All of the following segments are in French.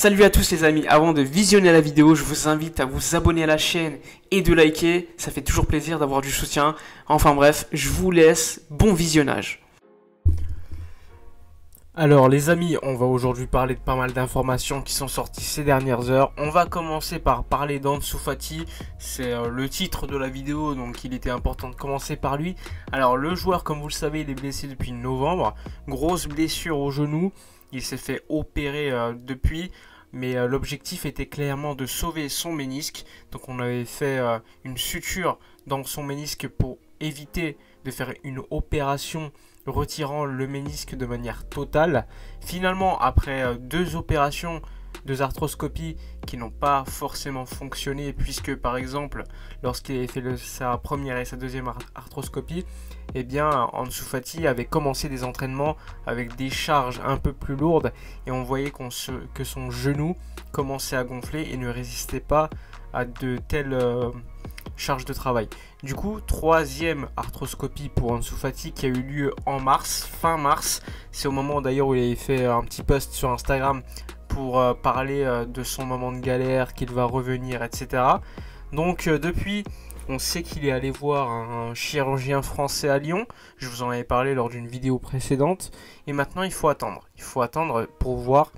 Salut à tous les amis, avant de visionner la vidéo, je vous invite à vous abonner à la chaîne et de liker, ça fait toujours plaisir d'avoir du soutien. Enfin bref, je vous laisse, bon visionnage. Alors les amis, on va aujourd'hui parler de pas mal d'informations qui sont sorties ces dernières heures. On va commencer par parler d'Ansu Fati, c'est le titre de la vidéo, donc il était important de commencer par lui. Alors le joueur, comme vous le savez, il est blessé depuis novembre, grosse blessure au genou. Il s'est fait opérer depuis, mais l'objectif était clairement de sauver son ménisque. Donc on avait fait une suture dans son ménisque pour éviter de faire une opération retirant le ménisque de manière totale. Finalement, après deux opérations, deux arthroscopies qui n'ont pas forcément fonctionné, puisque par exemple, lorsqu'il avait fait sa première et sa deuxième arthroscopie, eh bien, Ansu Fati avait commencé des entraînements avec des charges un peu plus lourdes et on voyait que son genou commençait à gonfler et ne résistait pas à de telles charges de travail. Du coup, troisième arthroscopie pour Ansu Fati qui a eu lieu en mars, fin mars. C'est au moment d'ailleurs où il avait fait un petit post sur Instagram pour parler de son moment de galère, qu'il va revenir, etc. Donc depuis, on sait qu'il est allé voir un chirurgien français à Lyon. Je vous en avais parlé lors d'une vidéo précédente. Et maintenant, il faut attendre. Il faut attendre pour voir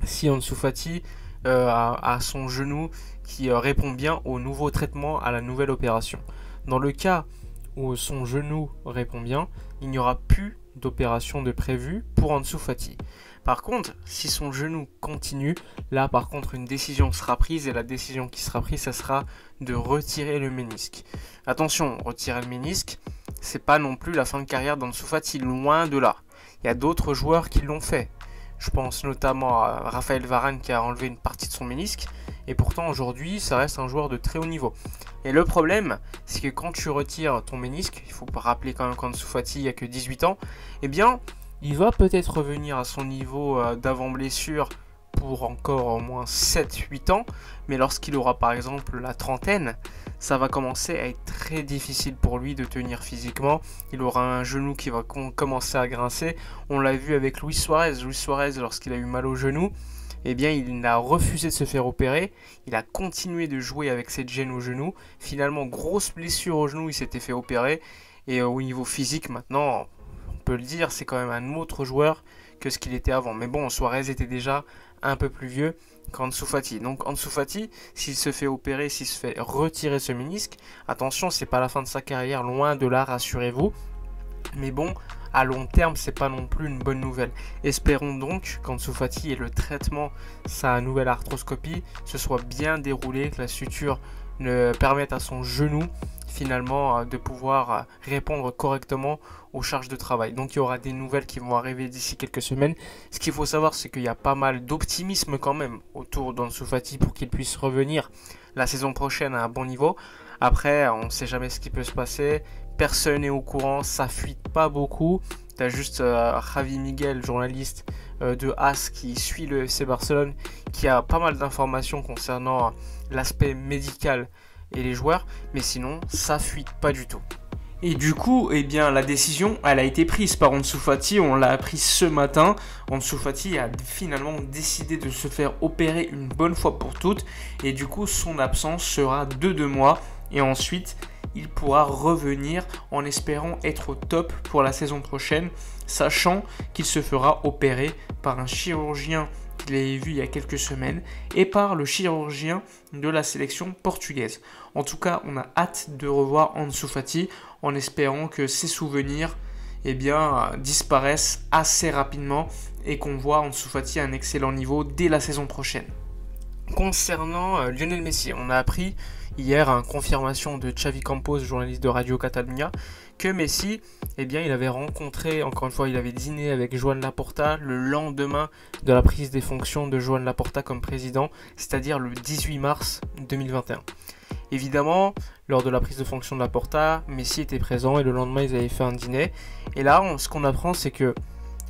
si Ansu Fati a son genou qui répond bien au nouveau traitement, à la nouvelle opération. Dans le cas où son genou répond bien, il n'y aura plus d'opération de prévue pour Ansu Fati. Par contre, si son genou continue, là par contre une décision sera prise et la décision qui sera prise, ça sera de retirer le ménisque. Attention, retirer le ménisque, c'est pas non plus la fin de carrière d'Ansu Fati, loin de là. Il y a d'autres joueurs qui l'ont fait. Je pense notamment à Raphaël Varane qui a enlevé une partie de son ménisque et pourtant aujourd'hui ça reste un joueur de très haut niveau. Et le problème, c'est que quand tu retires ton ménisque, il faut pas rappeler quand même qu'Ansu Fati il n'y a que 18 ans, eh bien il va peut-être revenir à son niveau d'avant blessure pour encore au moins 7-8 ans, mais lorsqu'il aura par exemple la trentaine, ça va commencer à être très difficile pour lui de tenir physiquement. Il aura un genou qui va commencer à grincer. On l'a vu avec Luis Suarez. Luis Suarez, lorsqu'il a eu mal au genou, eh bien, il a refusé de se faire opérer. Il a continué de jouer avec cette gêne au genou. Finalement, grosse blessure au genou, il s'était fait opérer. Et au niveau physique, maintenant, on peut le dire, c'est quand même un autre joueur que ce qu'il était avant. Mais bon, Suarez était déjà un peu plus vieux qu'Ansu Fati. Donc Ansu Fati, s'il se fait opérer, s'il se fait retirer ce ménisque, attention, c'est pas la fin de sa carrière, loin de là, rassurez-vous. Mais bon, à long terme, c'est pas non plus une bonne nouvelle. Espérons donc qu'Ansu Fati et le traitement, sa nouvelle arthroscopie, se soit bien déroulé, que la suture ne permette à son genou finalement de pouvoir répondre correctement aux charges de travail. Donc il y aura des nouvelles qui vont arriver d'ici quelques semaines. Ce qu'il faut savoir, c'est qu'il y a pas mal d'optimisme quand même autour d'Ansu Fati pour qu'il puisse revenir la saison prochaine à un bon niveau. Après, on ne sait jamais ce qui peut se passer. Personne n'est au courant, ça fuite pas beaucoup. Tu as juste Javi Miguel, journaliste de AS qui suit le FC Barcelone, qui a pas mal d'informations concernant l'aspect médical et les joueurs, mais sinon ça fuite pas du tout. Et du coup, eh bien, la décision, elle a été prise par Ansu Fati, on l'a appris ce matin. Ansu Fati a finalement décidé de se faire opérer une bonne fois pour toutes, et du coup son absence sera de 2 mois, et ensuite il pourra revenir en espérant être au top pour la saison prochaine, sachant qu'il se fera opérer par un chirurgien qu'il avait vu il y a quelques semaines et par le chirurgien de la sélection portugaise. En tout cas, on a hâte de revoir Ansu Fati en espérant que ses souvenirs disparaissent assez rapidement et qu'on voit Ansu Fati à un excellent niveau dès la saison prochaine. Concernant Lionel Messi, on a appris hier une confirmation de Xavi Campos, journaliste de Radio Catalunya, que Messi, il avait rencontré, encore une fois, il avait dîné avec Joan Laporta le lendemain de la prise des fonctions de Joan Laporta comme président, c'est-à-dire le 18 mars 2021. Évidemment, lors de la prise de fonction de Laporta, Messi était présent et le lendemain, ils avaient fait un dîner. Et là, ce qu'on apprend, c'est que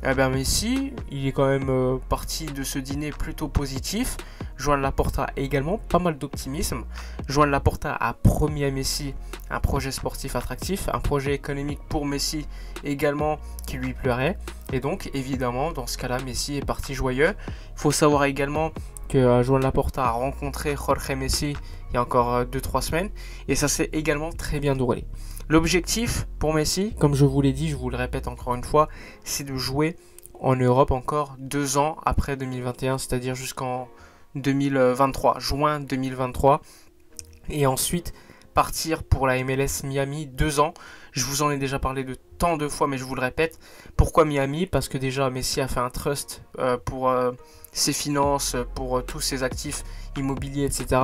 Messi, il est quand même parti de ce dîner plutôt positif. Joan Laporta a également pas mal d'optimisme. Joan Laporta a promis à Messi un projet sportif attractif, un projet économique pour Messi également qui lui plairait. Et donc évidemment dans ce cas-là Messi est parti joyeux. Il faut savoir également que Joan Laporta a rencontré Jorge Messi il y a encore 2-3 semaines et ça s'est également très bien déroulé. L'objectif pour Messi, comme je vous l'ai dit, je vous le répète encore une fois, c'est de jouer en Europe encore 2 ans après 2021, c'est-à-dire jusqu'en 2023, juin 2023, et ensuite partir pour la MLS Miami 2 ans. Je vous en ai déjà parlé de tant de fois, mais je vous le répète. Pourquoi Miami? Parce que déjà Messi a fait un trust pour ses finances, pour tous ses actifs immobiliers, etc.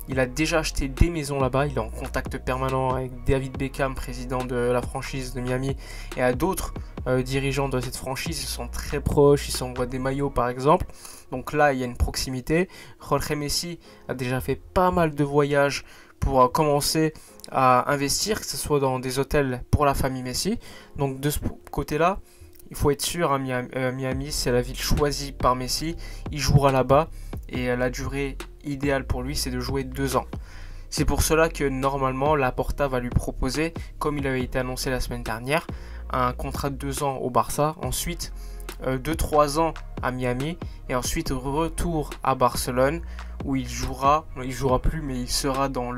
Il a déjà acheté des maisons là-bas. Il est en contact permanent avec David Beckham, président de la franchise de Miami, et à d'autres dirigeants de cette franchise. Ils sont très proches, ils s'envoient des maillots par exemple. Donc là, il y a une proximité. Jorge Messi a déjà fait pas mal de voyages pour commencer à investir, que ce soit dans des hôtels pour la famille Messi. Donc de ce côté-là, il faut être sûr, hein, Miami, c'est la ville choisie par Messi. Il jouera là-bas et la durée idéale pour lui, c'est de jouer 2 ans. C'est pour cela que normalement, Laporta va lui proposer, comme il avait été annoncé la semaine dernière, un contrat de 2 ans au Barça. Ensuite, 2-3 ans à Miami et ensuite retour à Barcelone où il jouera plus, mais il sera dans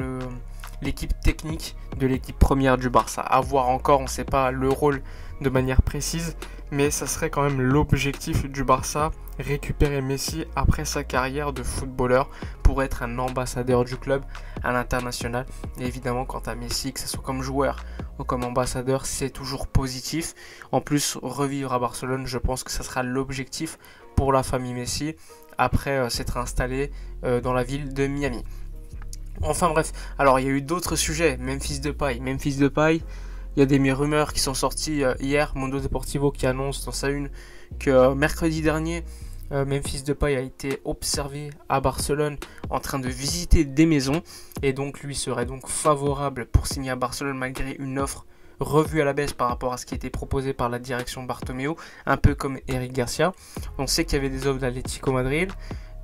l'équipe technique de l'équipe première du Barça. À voir encore, on ne sait pas le rôle de manière précise, mais ça serait quand même l'objectif du Barça, récupérer Messi après sa carrière de footballeur pour être un ambassadeur du club à l'international. Et évidemment, quant à Messi, que ce soit comme joueur ou comme ambassadeur, c'est toujours positif. En plus, revivre à Barcelone, je pense que ça sera l'objectif pour la famille Messi après s'être installé dans la ville de Miami. Enfin bref, alors il y a eu d'autres sujets. Memphis Depay, il y a des rumeurs qui sont sorties hier. Mundo Deportivo qui annonce dans sa une que mercredi dernier, Memphis Depay a été observé à Barcelone en train de visiter des maisons et donc lui serait donc favorable pour signer à Barcelone malgré une offre revue à la baisse par rapport à ce qui était proposé par la direction Bartomeu, un peu comme Eric Garcia. On sait qu'il y avait des offres d'Atlético Madrid,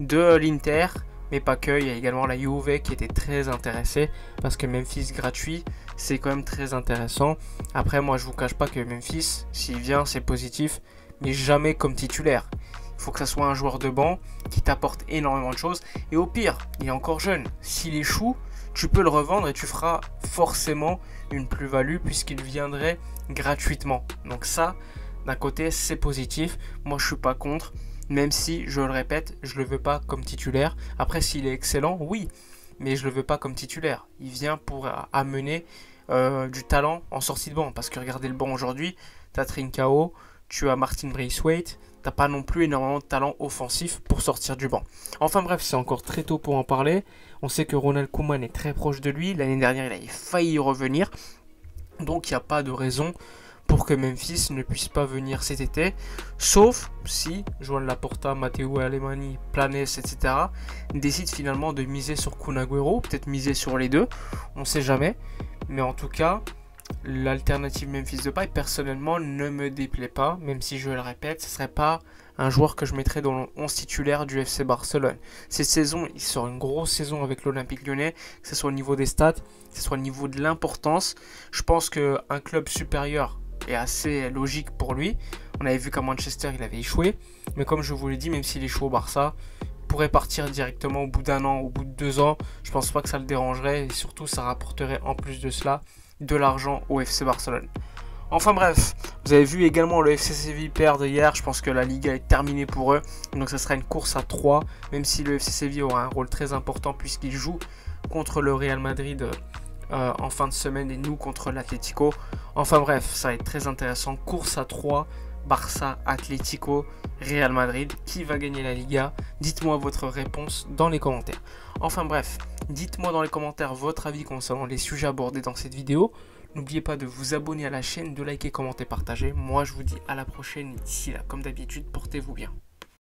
de l'Inter, mais pas que, il y a également la Juve qui était très intéressée parce que Memphis gratuit, c'est quand même très intéressant. Après, moi je vous cache pas que Memphis, s'il vient, c'est positif, mais jamais comme titulaire. Il faut que ça soit un joueur de banc qui t'apporte énormément de choses. Et au pire, il est encore jeune. S'il échoue, tu peux le revendre et tu feras forcément une plus-value puisqu'il viendrait gratuitement. Donc ça, d'un côté, c'est positif. Moi, je suis pas contre. Même si, je le répète, je le veux pas comme titulaire. Après, s'il est excellent, oui. Mais je le veux pas comme titulaire. Il vient pour amener du talent en sortie de banc. Parce que regardez le banc aujourd'hui, tu as Trincao, tu as Martin Braithwaite. T'as pas non plus énormément de talent offensif pour sortir du banc. Enfin bref, c'est encore très tôt pour en parler. On sait que Ronald Koeman est très proche de lui. L'année dernière, il avait failli y revenir. Donc il n'y a pas de raison pour que Memphis ne puisse pas venir cet été. Sauf si Joan Laporta, Matteo Alemany, Planes, etc. décident finalement de miser sur Kun Agüero. Peut-être miser sur les deux. On ne sait jamais. Mais en tout cas, l'alternative Memphis Depay, personnellement, ne me déplaît pas, même si je le répète, ce ne serait pas un joueur que je mettrais dans le 11 titulaire du FC Barcelone. Cette saison, il sort une grosse saison avec l'Olympique Lyonnais, que ce soit au niveau des stats, que ce soit au niveau de l'importance. Je pense qu'un club supérieur est assez logique pour lui. On avait vu qu'à Manchester, il avait échoué, mais comme je vous l'ai dit, même s'il échoue au Barça, il pourrait partir directement au bout d'1 an, au bout de 2 ans. Je pense pas que ça le dérangerait, et surtout, ça rapporterait en plus de cela de l'argent au FC Barcelone. Enfin bref, vous avez vu également le FC Séville perdre hier. Je pense que la Liga est terminée pour eux. Donc ça sera une course à 3, même si le FC Séville aura un rôle très important puisqu'il joue contre le Real Madrid en fin de semaine et nous contre l'Atlético. Enfin bref, ça va être très intéressant. Course à 3, Barça, Atlético, Real Madrid. Qui va gagner la Liga? Dites-moi votre réponse dans les commentaires. Enfin bref, dites-moi dans les commentaires votre avis concernant les sujets abordés dans cette vidéo. N'oubliez pas de vous abonner à la chaîne, de liker, commenter, partager. Moi je vous dis à la prochaine. D'ici là, comme d'habitude, portez-vous bien.